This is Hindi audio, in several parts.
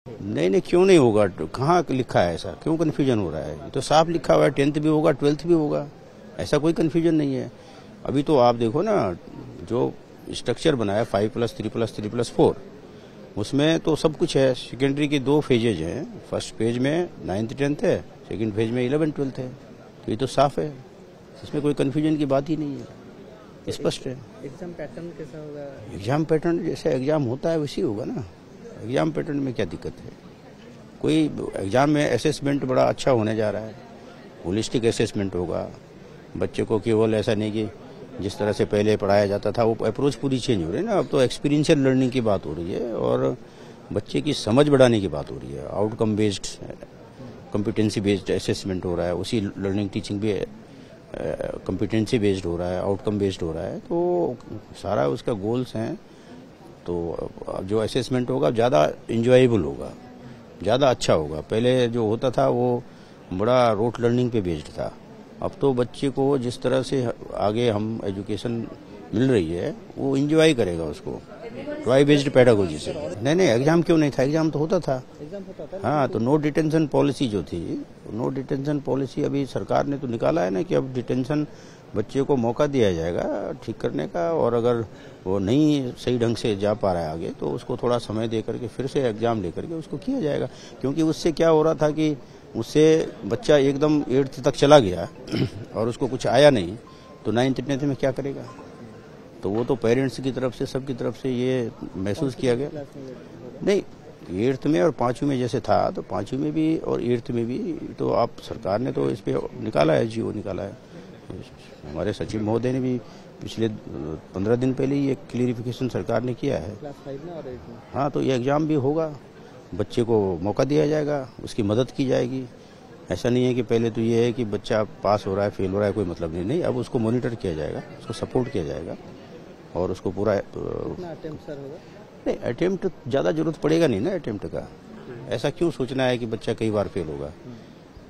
नहीं नहीं, क्यों नहीं होगा? कहाँ लिखा है ऐसा? क्यों कन्फ्यूजन हो रहा है? ये तो साफ लिखा हुआ है, 10th भी होगा 12th भी होगा, ऐसा कोई कन्फ्यूजन नहीं है। अभी तो आप देखो ना, जो स्ट्रक्चर बनाया 5+3+3+4, उसमें तो सब कुछ है। सेकेंडरी के 2 फेजेज हैं, फर्स्ट फेज में 9th 10th है, सेकेंड फेज में 11 12th है। तो ये तो साफ है, इसमें कोई कन्फ्यूजन की बात ही नहीं है, स्पष्ट है। एग्जाम पैटर्न कैसा होगा? एग्जाम पैटर्न जैसे एग्जाम होता है वैसे ही होगा ना। एग्जाम पैटर्न में क्या दिक्कत है? कोई एग्जाम में असेसमेंट बड़ा अच्छा होने जा रहा है, होलिस्टिक असेसमेंट होगा। बच्चे को केवल ऐसा नहीं कि जिस तरह से पहले पढ़ाया जाता था, वो अप्रोच पूरी चेंज हो रही है ना। अब तो एक्सपीरियंशियल लर्निंग की बात हो रही है और बच्चे की समझ बढ़ाने की बात हो रही है। Outcome based, competency based assessment हो रहा है, उसी लर्निंग टीचिंग भी कॉम्पिटेंसी बेस्ड हो रहा है, आउटकम बेस्ड हो रहा है। तो सारा उसका गोल्स हैं। तो जो असेसमेंट होगा ज़्यादा इंजॉयबल होगा, ज़्यादा अच्छा होगा। पहले जो होता था वो बड़ा रोट लर्निंग पे बेस्ड था। अब तो बच्चे को जिस तरह से आगे हम एजुकेशन मिल रही है, वो इंजॉय करेगा उसको, ट्राई बेस्ड पेडागोजी से। नहीं, एग्जाम क्यों नहीं था? एग्जाम तो होता था। हाँ, तो नो डिटेंशन पॉलिसी जो थी, नो डिटेंशन पॉलिसी अभी सरकार ने तो निकाला है ना कि अब डिटेंशन बच्चे को मौका दिया जाएगा ठीक करने का, और अगर वो नहीं सही ढंग से जा पा रहा है आगे, तो उसको थोड़ा समय दे करके फिर से एग्जाम लेकर के उसको किया जाएगा। क्योंकि उससे क्या हो रहा था कि उससे बच्चा एकदम 8th तक चला गया और उसको कुछ आया नहीं, तो 9th 10th में क्या करेगा? तो वो तो पेरेंट्स की तरफ से, सबकी तरफ से ये महसूस किया गया। नहीं, 8th में और 5वीं में जैसे था, तो 5वीं में भी और 8th में भी तो आप सरकार ने तो इस पे निकाला है, जीओ निकाला है। हमारे सचिव महोदय ने भी पिछले 15 दिन पहले ही एक क्लियरिफिकेशन सरकार ने किया है। क्लास 5 में और 8 में। हाँ, तो ये एग्जाम भी होगा, बच्चे को मौका दिया जाएगा, उसकी मदद की जाएगी। ऐसा नहीं है कि पहले तो ये है कि बच्चा पास हो रहा है, फेल हो रहा है, कोई मतलब नहीं। अब उसको मॉनिटर किया जाएगा, उसको सपोर्ट किया जाएगा और उसको पूरा अटेम्प्ट सर होगा? नहीं, अटेम्प्ट ज़्यादा जरूरत पड़ेगा नहीं ना अटेम्प्ट का। ऐसा क्यों सोचना है कि बच्चा कई बार फेल होगा?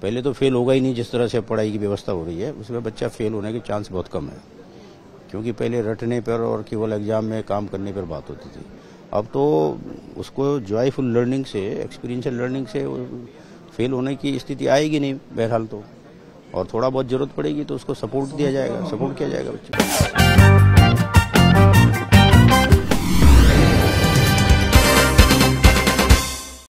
पहले तो फेल होगा ही नहीं। जिस तरह से पढ़ाई की व्यवस्था हो रही है, उसमें बच्चा फेल होने के चांस बहुत कम है, क्योंकि पहले रटने पर और केवल एग्जाम में काम करने पर बात होती थी। अब तो उसको जॉयफुल लर्निंग से, एक्सपीरियंशियल लर्निंग से फेल होने की स्थिति आएगी नहीं बहरहाल। तो और थोड़ा बहुत जरूरत पड़ेगी तो उसको सपोर्ट दिया जाएगा, सपोर्ट किया जाएगा बच्चे को।